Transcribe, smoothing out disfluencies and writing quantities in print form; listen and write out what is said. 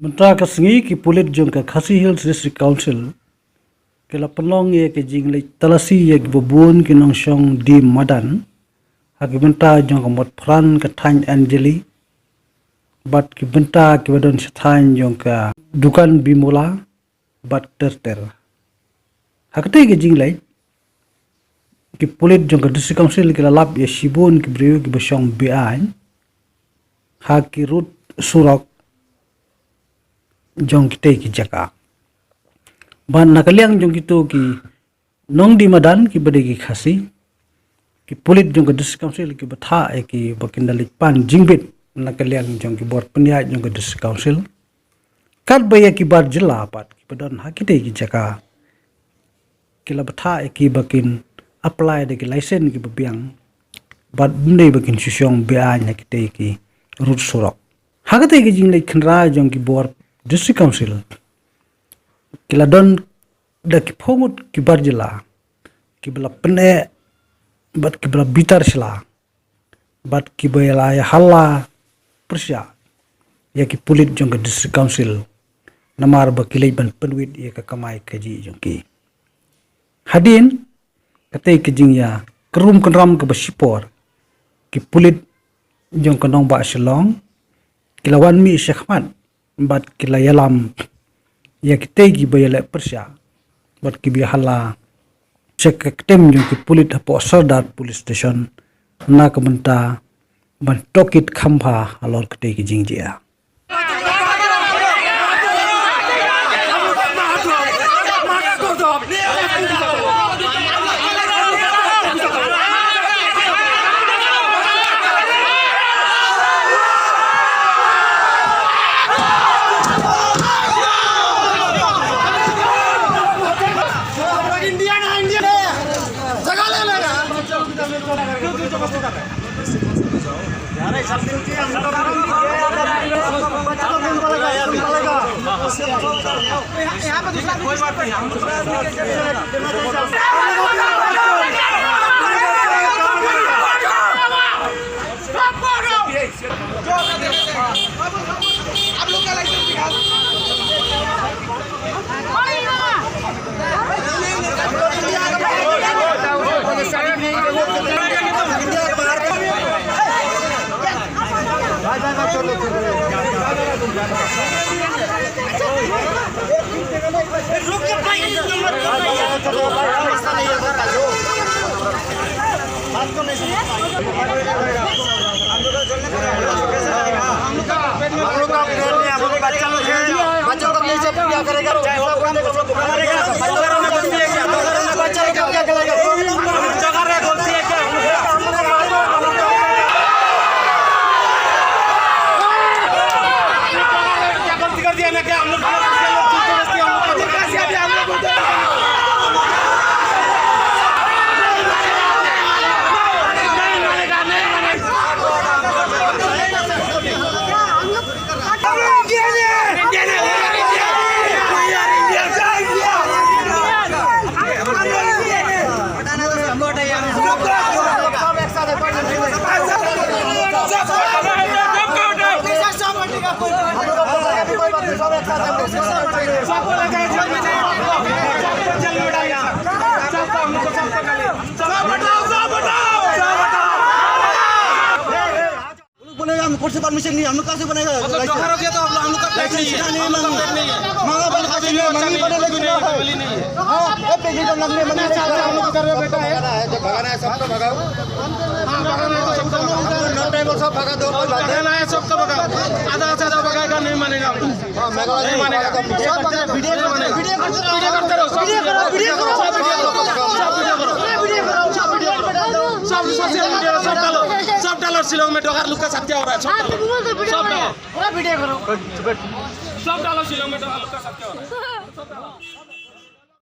Mentara kasengi ki pulit jong ka Khasi Hills District Council ke la penlong ye ke jing le talasi ye ke bubun ke nong shong di madan haki benta jong ka mot pran ka than Anjali bat ki benta ki badon sathan jong ka dukan bimola bat ter hakte ke jing le ki pulit jong ka District Council ke la lap ye shibun ki breu ki bashong bian haki rut surok jong kita ki jaka ban nakaliang jong kito ki nong di madan ki bade ki khasi ki pulit jong ka District Council ki batha ki bakindalik pan jingbit nakaliang jong ki bor penya jong ka District Council kat baya ki bar jilla pat ki badon hakite ki jaka ki la batha ki bakin apply de ki license ki babiang bat bundai bakin susyong bea nya kite ki rut surok hakate ki jinglai khnra jong ki bor District Council kila don da ki phongut ki barjila ki bala pene bat ki bala bitar sila bat ki bayala ya halla persya ya ki pulit jong ka District Council namar ba kilai ban penwit ya ka kamai kaji jong ki hadin katei ki jing ya kerum kenram ke basipor ki pulit jong ka nong ba Shillong kila wan mi Shekhmat bat kila yalam ya kita gi bayale persya bat ki bihala cek ketem jong ki pulit hapo sardar police station na kamenta ban tokit khamba alor kete ki jingjia कोई बात नहीं हम आप लोग का licence निकाल बच्चों को नहीं से क्या करेगा चाहे वो काम हम लोग करेगा बच्चों में गलती है क्या बच्चा लोग क्या करेगा जगह रे गलती है क्या क्या गलती कर दिया ना क्या हम लोग बोलेगा हम कोर्ट से परमिशन नहीं हम लोग कैसे बनेगा तो हम लोग का पेट नहीं है मांगा बल खाते नहीं मांगी पड़े लेकिन नहीं है हां अब पेट तो लगने मना हम लोग कर रहे बेटा है जो भगाना है सबको भगाओ हां भगाना है तो सबको नो ड्राइवर सब भगा दो कोई बात नहीं है सबको भगाओ आधा से आधा भगाएगा नहीं मानेगा हां नहीं मानेगा सब वीडियो करते रहो वीडियो करो सब सोशल मीडिया सब डालो शिलोंग में डोगर लुका सत्या हो रहा है सब डालो वीडियो करो सब डालो शिलोंग में डोगर लुका सत्या हो रहा है सब डालो